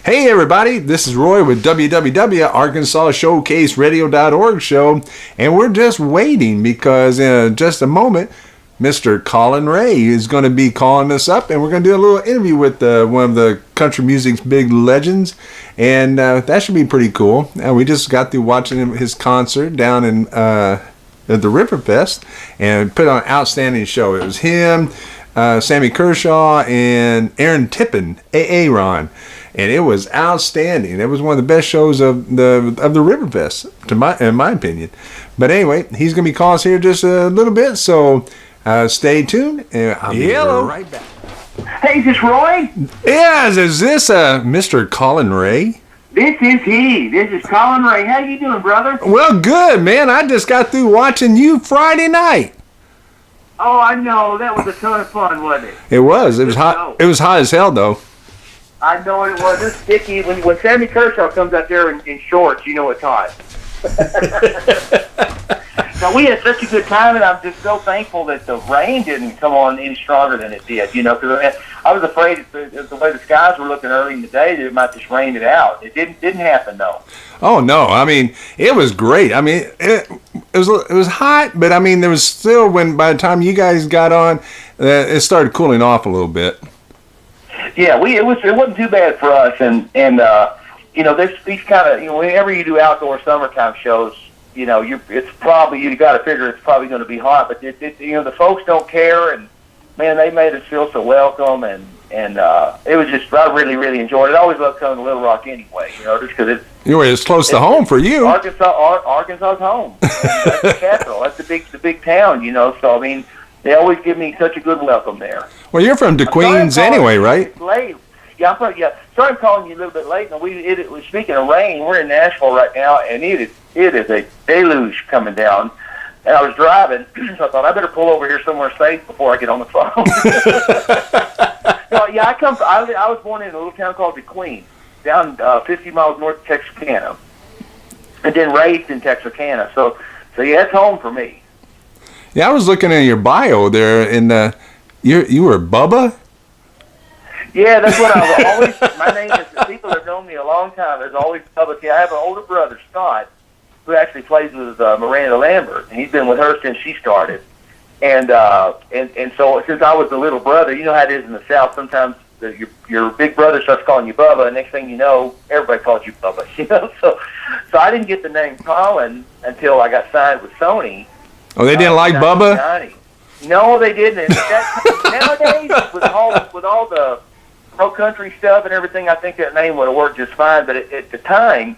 Hey everybody, this is Roy with www.arkansasshowcaseradio.org show, and we're just waiting because in just a moment, Mr. COLLIN RAYE is going to be calling us up, and we're going to do a little interview with one of the country music's big legends, and that should be pretty cool. We just got through watching his concert down in at the Riverfest, and put on an outstanding show. It was him, Sammy Kershaw, and Aaron Tippin, Aaron. And it was outstanding. It was one of the best shows of the Riverfest, in my opinion. But anyway, he's going to be calling us here just a little bit, so stay tuned, and I'll be right back. Hey, is this Roy? Yes, is this Mr. COLLIN RAYE? This is he. This is COLLIN RAYE. How you doing, brother? Well, good, man. I just got through watching you Friday night. Oh, I know. That was a ton of fun, wasn't it? It was. It was hot. It was hot as hell, though. I know it was. It's sticky. When Sammy Kershaw comes out there in shorts, you know it's hot. Now, we had such a good time, and I'm just so thankful that the rain didn't come on any stronger than it did, because I was afraid the way the skies were looking early in the day that it might just rain it out. It didn't happen, though. Oh, no. I mean, it was great. I mean, it was hot, but I mean, there was still, by the time you guys got on, it started cooling off a little bit. Yeah, it wasn't too bad for us, and these kind of, whenever you do outdoor summertime shows, you got to figure it's probably going to be hot, but the folks don't care, and man, they made us feel so welcome, and it was just, I really, really enjoyed it. I always love coming to Little Rock anyway, just because it's close to home for you. Arkansas's home. That's the capital. That's the big town, so I mean, they always give me such a good welcome there. Well, you're from DeQueens anyway, right? Late. Yeah, sorry I'm calling you a little bit late. Now, speaking of rain, we're in Nashville right now, and it is a deluge coming down. And I was driving, so I thought I better pull over here somewhere safe before I get on the phone. No, yeah, I was born in a little town called DeQueens, down 50 miles north of Texarkana, and then raised in Texarkana. So yeah, it's home for me. Yeah, I was looking at your bio there, and you were Bubba? Yeah, that's what I was always. My name is. People have known me a long time. There's always Bubba. I have an older brother, Scott, who actually plays with Miranda Lambert, and he's been with her since she started. And so since I was the little brother, you know how it is in the South. Sometimes your big brother starts calling you Bubba, and next thing you know, everybody calls you Bubba. So I didn't get the name Colin until I got signed with Sony. Oh, they didn't like Bubba? No, they didn't. Nowadays, with all the pro country stuff and everything, I think that name would have worked just fine. But at the time,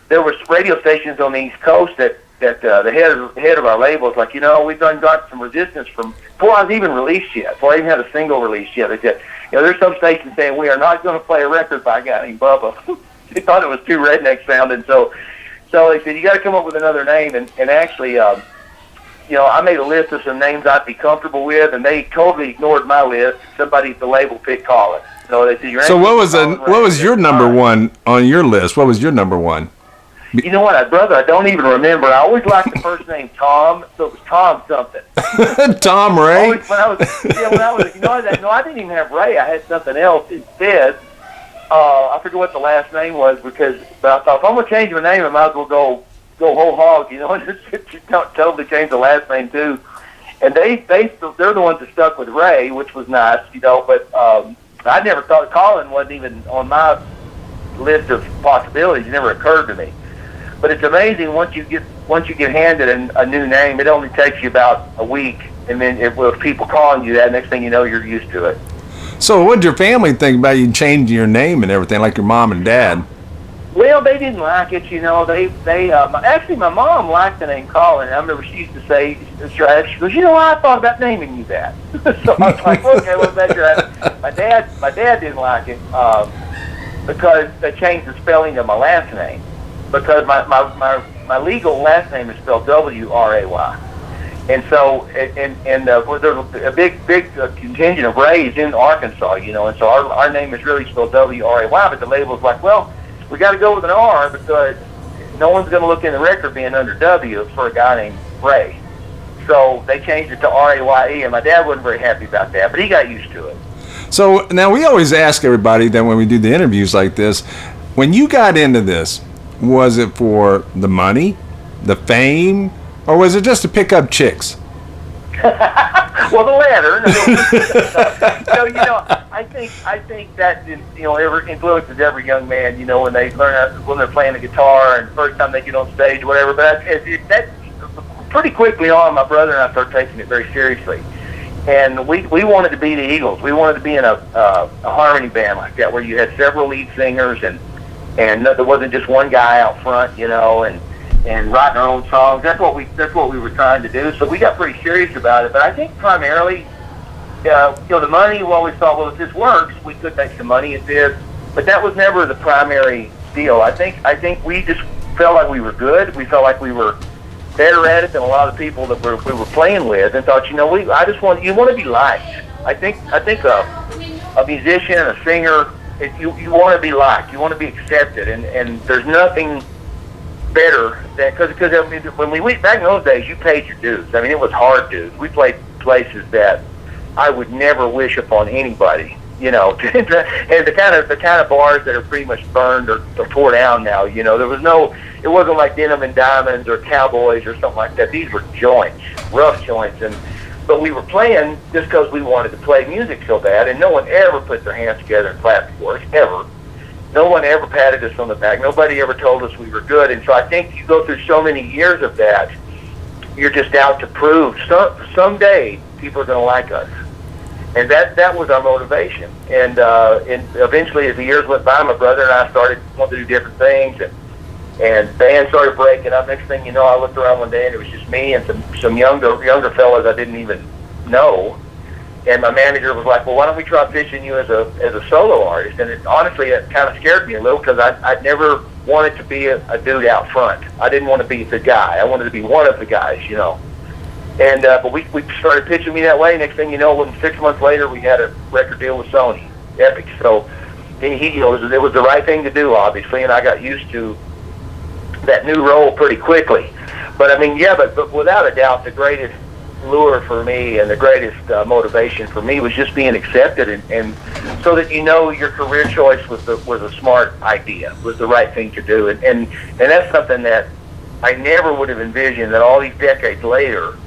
there were radio stations on the East Coast that the head of our label was like, we've got some resistance from before I was even released yet. Before I even had a single release yet, they said, there's some stations saying we are not going to play a record by a guy named Bubba. They thought it was too redneck sounding, so they said you got to come up with another name. And actually, I made a list of some names I'd be comfortable with, and they totally ignored my list. Somebody at the label picked COLLIN. So they said, so what was your number one on your list? What was your number one? You know what, brother? I don't even remember. I always liked the first name Tom, so it was Tom something. Tom Ray. I didn't even have Ray. I had something else instead. I forget what the last name was but I thought if I'm gonna change my name, I might as well go whole hog, and just totally change the last name too. And they're the ones that stuck with Ray, which was nice, But I never thought COLLIN wasn't even on my list of possibilities. It never occurred to me. But it's amazing once you get handed a new name, it only takes you about a week, and then with people calling you that, next thing you know, you're used to it. So what did your family think about you changing your name and everything, like your mom and dad? Well, they didn't like it, actually, my mom liked the name COLLIN. I remember she used to say, she goes, I thought about naming you that. So I was like, okay, well, that's right. My dad didn't like it because they changed the spelling of my last name. Because my legal last name is spelled W-R-A-Y. And so, there's a big contingent of Rays in Arkansas, and so our name is really spelled W-R-A-Y, but the label's like, well, we got to go with an R because no one's going to look in the record being under W for a guy named Ray. So they changed it to R-A-Y-E, and my dad wasn't very happy about that, but he got used to it. So now we always ask everybody that when we do the interviews like this, when you got into this, was it for the money, the fame, or was it just to pick up chicks? Well, the latter. I think that influences every young man. When they learn when they're playing the guitar and the first time they get on stage, or whatever. But that pretty quickly on, my brother and I started taking it very seriously, and we wanted to be the Eagles. We wanted to be in a harmony band like that, where you had several lead singers and there wasn't just one guy out front, and writing our own songs. That's what we were trying to do. So we got pretty serious about it. But I think primarily, the money. We always thought, well, if this works, we could make some money at this. But that was never the primary deal. I think we just felt like we were good. We felt like we were better at it than a lot of people that we were playing with, and thought, you want to be liked. I think a musician, a singer, you want to be liked. You want to be accepted, and there's nothing better than because when we went back in those days, you paid your dues. I mean, it was hard dues. We played places that I would never wish upon anybody. And the kind of bars that are pretty much burned or tore down now. It wasn't like Denim and Diamonds or Cowboys or something like that. These were joints, rough joints, but we were playing just because we wanted to play music so bad, and no one ever put their hands together and clapped for us, ever. No one ever patted us on the back. Nobody ever told us we were good. And so I think you go through so many years of that, you're just out to prove someday people are going to like us. And that was our motivation. And eventually, as the years went by, my brother and I started wanting to do different things, and bands started breaking up. Next thing you know, I looked around one day, and it was just me and some younger fellas I didn't even know. And my manager was like, well, why don't we try pitching you as a solo artist? And honestly, it kind of scared me a little, because I'd never wanted to be a dude out front. I didn't want to be the guy. I wanted to be one of the guys, And but we started pitching me that way. Next thing you know, 6 months later, we had a record deal with Sony, Epic. So it was the right thing to do, obviously, and I got used to that new role pretty quickly. But I mean, but without a doubt, the greatest lure for me and the greatest motivation for me was just being accepted, and so that your career choice was a smart idea, was the right thing to do, and that's something that I never would have envisioned, that all these decades later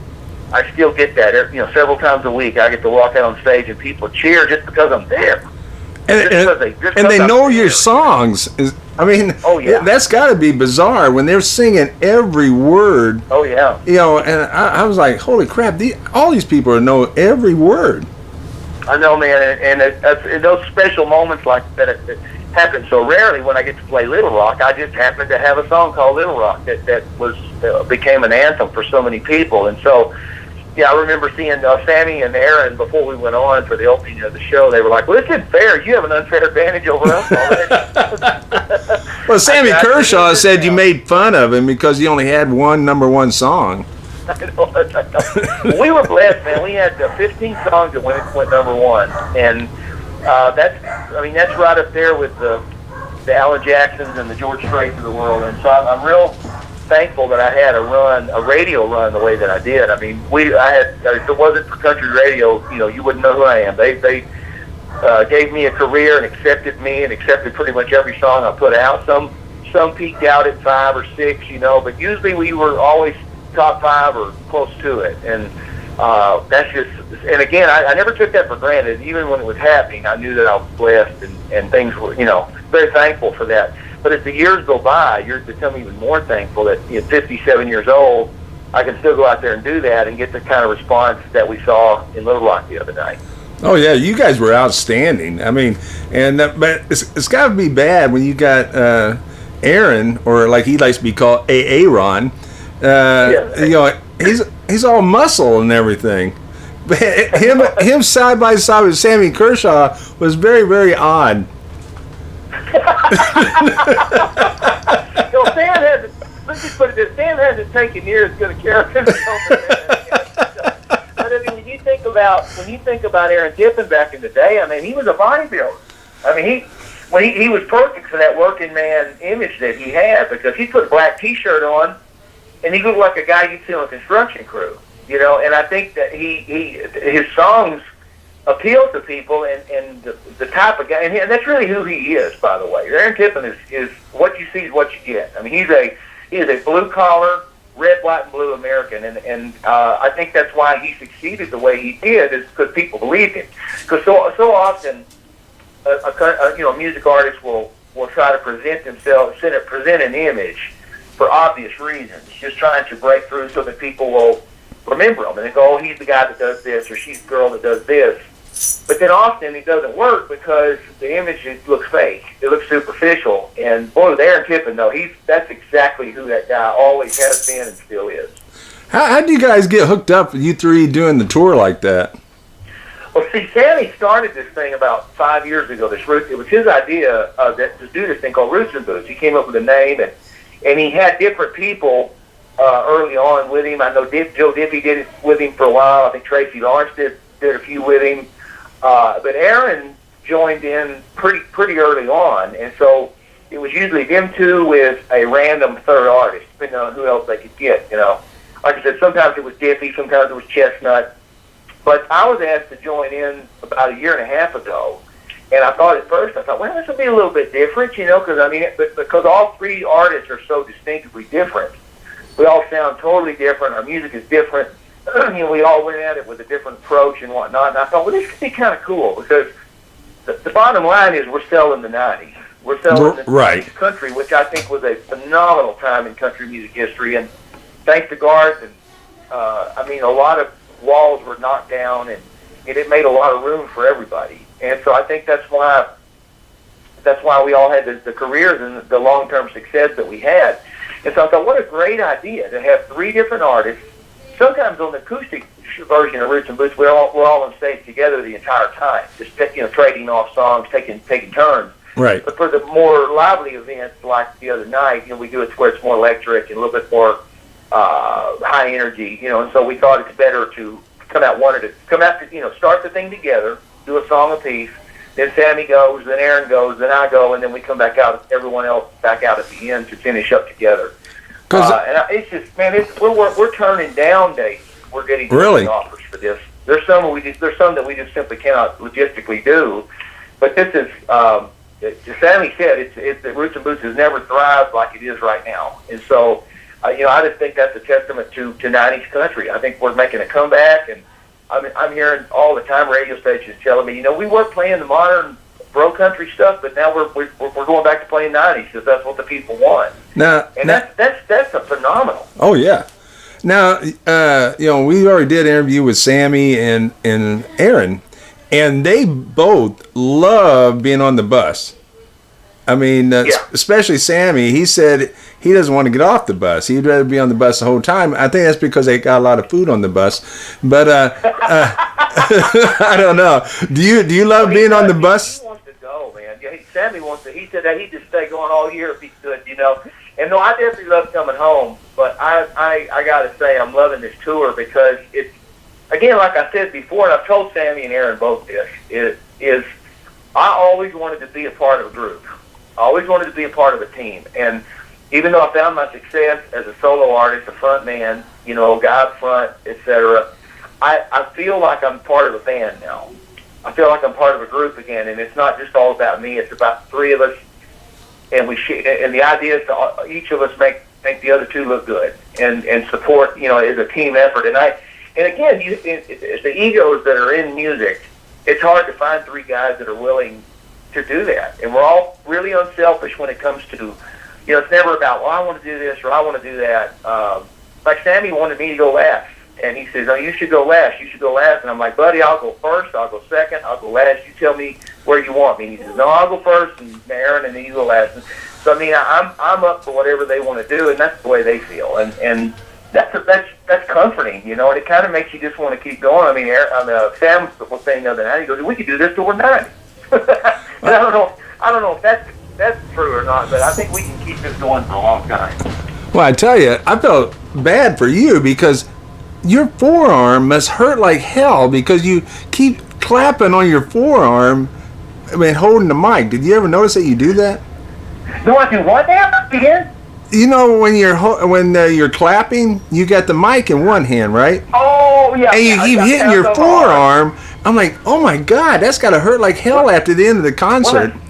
I still get that. Several times a week I get to walk out on stage and people cheer just because I'm there. And they know your songs. Oh yeah, that's got to be bizarre when they're singing every word. Oh yeah. And I was like, holy crap! All these people know every word. I know, man, and those special moments like that, it happen so rarely. When I get to play Little Rock, I just happened to have a song called Little Rock that was became an anthem for so many people, and so. Yeah, I remember seeing Sammy and Aaron before we went on for the opening of the show. They were like, well, this isn't fair. You have an unfair advantage over us already. Well, Sammy Kershaw said you made fun of him because he only had one #1 song. We were blessed, man. We had 15 songs that went #1. And that's right up there with the Alan Jacksons and the George Straits of the world. And so I'm real thankful that I had a radio run the way that I did. I mean, if it wasn't for country radio, you wouldn't know who I am. They gave me a career and accepted me and accepted pretty much every song I put out. Some peaked out at 5 or 6, but usually we were always top 5 or close to it. And that's just, and again, I never took that for granted. Even when it was happening, I knew that I was blessed and things were, very thankful for that. But as the years go by, you're becoming even more thankful that at 57 years old, I can still go out there and do that and get the kind of response that we saw in Little Rock the other night. Oh yeah, you guys were outstanding. I mean, but it's got to be bad when you got Aaron, or like he likes to be called Aaron. He's all muscle and everything. But him side by side with Sammy Kershaw was very, very odd. Let's just put it this: Sam hasn't taken years to take care of himself. But I mean, when you think about Aaron Tippin back in the day, I mean, he was a bodybuilder. I mean, he was perfect for that working man image that he had, because he put a black T-shirt on, and he looked like a guy you'd see on a construction crew. And I think that his songs appeals to people, and the type of guy, and that's really who he is, by the way. Aaron Tippin is what you see is what you get. I mean, he is a blue collar, red, white, and blue American, and I think that's why he succeeded the way he did, is because people believed him. Because so often, a music artist will try to present themselves, present an image for obvious reasons, just trying to break through so that people will remember them and then go, oh, he's the guy that does this, or she's the girl that does this. But then often it doesn't work because the image looks fake. It looks superficial. And boy, with Aaron Tippin, though, that's exactly who that guy always has been and still is. How do you guys get hooked up, you three doing the tour like that? Well, see, Sammy started this thing about 5 years ago. It was his idea to do this thing called Roots and Boots. He came up with a name, and he had different people early on with him. I know Joe Diffie did it with him for a while. I think Tracy Lawrence did a few with him. But Aaron joined in pretty early on, and so it was usually them two with a random third artist, depending on who else they could get. Like I said, sometimes it was Diffie, sometimes it was Chestnut. But I was asked to join in about a year and a half ago, and I thought at first, well, this will be a little bit different, because all three artists are so distinctively different. We all sound totally different. Our music is different. We all went at it with a different approach and whatnot. And I thought, well, this could be kind of cool because the bottom line is we're selling the 90s. We're selling the 90s country, which I think was a phenomenal time in country music history. And thanks to Garth, and a lot of walls were knocked down, and it made a lot of room for everybody. And so I think that's why we all had the careers and the long-term success that we had. And so I thought, what a great idea to have three different artists. Sometimes on the acoustic version of Roots and Boots, we're all on stage together the entire time, just trading off songs, taking turns. Right. But for the more lively events like the other night, we do it where it's more electric and a little bit more high energy, and so we thought it's better to start the thing together, do a song apiece, then Sammy goes, then Aaron goes, then I go, and then we come back out, everyone else back out at the end to finish up together. It's just, man, we're turning down dates. We're getting really offers for this. There's some that we just simply cannot logistically do, but this is, Sammy said, the Roots and Boots has never thrived like it is right now, and so. I just think that's a testament to 90s country. I think we're making a comeback, and I'm hearing all the time radio stations telling me, we were playing the modern bro country stuff, but now we're going back to playing 90s because that's what the people want. That's a phenomenal. Oh yeah. Now we already did an interview with Sammy and Aaron, and they both love being on the bus. Especially Sammy. He said he doesn't want to get off the bus. He'd rather be on the bus the whole time. I think that's because they got a lot of food on the bus. But I don't know. Do you love being on the bus? He wants to go, man. Yeah, Sammy wants to. He said that he'd just stay going all year if he could, And no, I definitely love coming home. But I got to say, I'm loving this tour because it's, again, like I said before, and I've told Sammy and Aaron both this, is I always wanted to be a part of a group. I always wanted to be a part of a team. And even though I found my success as a solo artist, a front man, guy up front, etc., I feel like I'm part of a band now. I feel like I'm part of a group again, and it's not just all about me. It's about the three of us, and and the idea is to each of us make the other two look good and support, as a team effort. And again, the egos that are in music, it's hard to find three guys that are willing to do that. And we're all really unselfish when it comes to, it's never about, well, I want to do this or I want to do that. Like Sammy wanted me to go last. And he says, no, you should go last. You should go last. And I'm like, buddy, I'll go first. I'll go second. I'll go last. You tell me where you want me. And he says, no, I'll go first, and Aaron, and then you go last. And so, I'm up for whatever they want to do, and that's the way they feel. And that's comforting, and it kind of makes you just want to keep going. Sam was saying the other night, he goes, we could do this till we're 90. And I don't know if that's true or not, but I think we can keep this going for a long time. Well, I tell you, I felt bad for you because your forearm must hurt like hell because you keep clapping on your forearm, holding the mic. Did you ever notice that you do that? No, I do what now? Again? When you're clapping, you got the mic in one hand, right? Oh, yeah. And you keep hitting your forearm I'm like, oh my God, that's got to hurt like hell after the end of the concert. Well,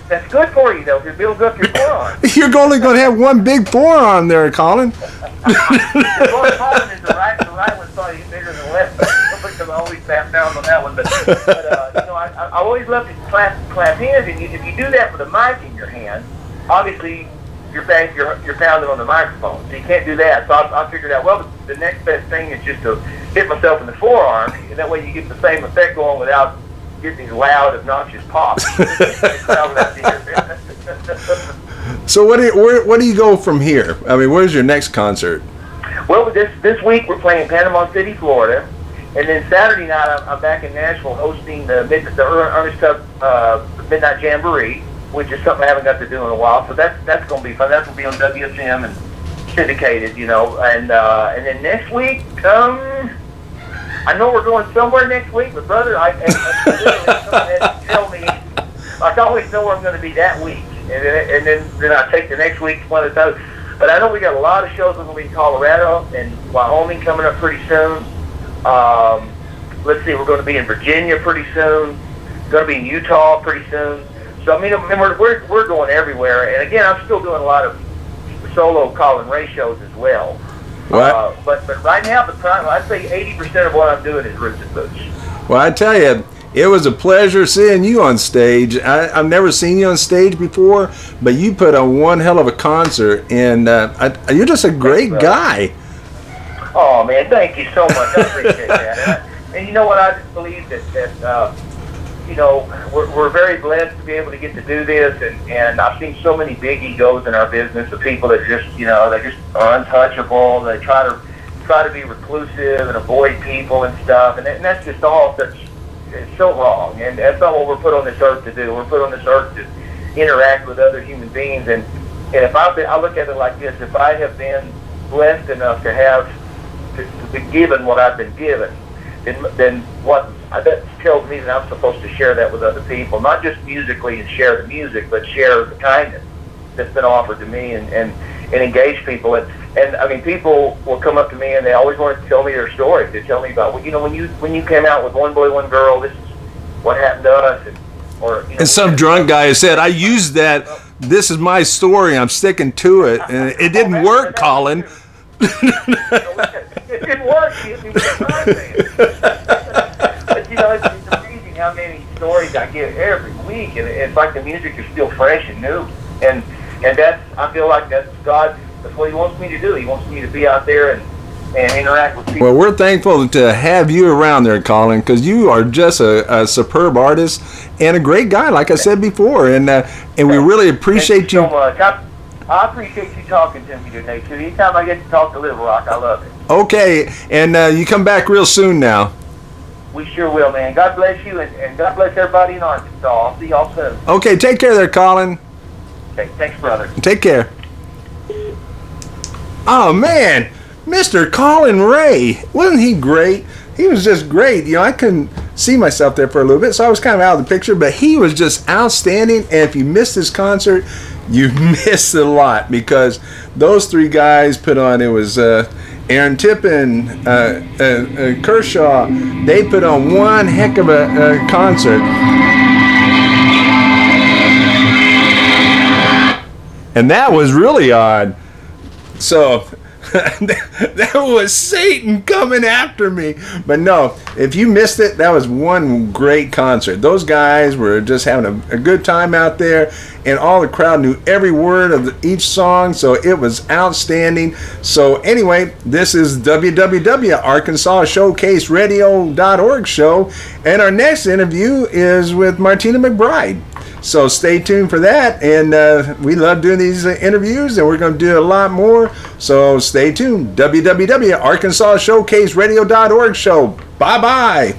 that's good for you, though, because it builds up your forearm. You're only going to have one big forearm there, Colin. The Colin is the right one's probably bigger than the left, because I always tap down on that one. But I always love to clap hands, and if you do that with a mic in your hand, obviously you're pounding on the microphone, so you can't do that. So I figured out, well, the next best thing is just to hit myself in the forearm, and that way you get the same effect going without getting these loud, obnoxious pops. So where do you go from here? I mean, where's your next concert? Well, this week we're playing Panama City, Florida, and then Saturday night I'm back in Nashville hosting the Ernest Tubb Midnight Jamboree, which is something I haven't got to do in a while. So that's going to be fun. That's going to be on WSM and syndicated, and then next week, I know we're going somewhere next week, but brother, I tell me, I always know where I'm going to be that week, and then I take the next week one at a time. But I know we got a lot of shows. We're going to be in Colorado and Wyoming coming up pretty soon. Let's see, we're going to be in Virginia pretty soon. Going to be in Utah pretty soon. So I mean, we're going everywhere. And again, I'm still doing a lot of solo Colin Ray shows as well. But right now, I'd say 80% of what I'm doing is Roots and Boots. Well, I tell you, it was a pleasure seeing you on stage. I've never seen you on stage before, but you put on one hell of a concert, and you're just a great guy. Oh, man, thank you so much. I appreciate that. And you know what? I just believe that we're very blessed to be able to get to do this, and I've seen so many big egos in our business of people that just, they just are untouchable. They try to be reclusive and avoid people and stuff, and that's just all such. It's so wrong, and that's not what we're put on this earth to do. We're put on this earth to interact with other human beings, and if I look at it like this: if I have been blessed enough to be given what I've been given, then what that tells me that I'm supposed to share that with other people, not just musically and share the music, but share the kindness that's been offered to me and engage people. And I mean, people will come up to me and they always want to tell me their stories. They tell me about, when you came out with One Boy, One Girl, this is what happened to us. And some drunk guy said, I used that, this is my story, I'm sticking to it. And it didn't work, Colin. It didn't work. But it's amazing how many stories I get every week. And it's like the music is still fresh and new. And I feel like that's God. That's what He wants me to do. He wants me to be out there and interact with people. Well, we're thankful to have you around there, Colin, because you are just a superb artist and a great guy, like I said before. And we really appreciate you. Thank you so much. I appreciate you talking to me today, too. Anytime I get to talk to Little Rock, I love it. Okay, and you come back real soon now. We sure will, man. God bless you, and God bless everybody in Arkansas. I'll see y'all soon. Okay, take care there, Colin. Okay, thanks, brother. Take care. Oh, man, Mr. Colin Ray. Wasn't he great? He was just great. I couldn't see myself there for a little bit, so I was kind of out of the picture, but he was just outstanding, and if you missed his concert, you missed a lot, because those three guys put on, it was Aaron Tippin, Kershaw, they put on one heck of a concert. And that was really odd. So that was Satan coming after me. But no, if you missed it, that was one great concert. Those guys were just having a good time out there, and all the crowd knew every word of each song, so it was outstanding. So anyway, this is www.arkansasshowcaseradio.org show, and our next interview is with Martina McBride. So stay tuned for that, and we love doing these interviews, and we're going to do a lot more, so stay tuned. www.arkansasshowcaseradio.org show. Bye-bye.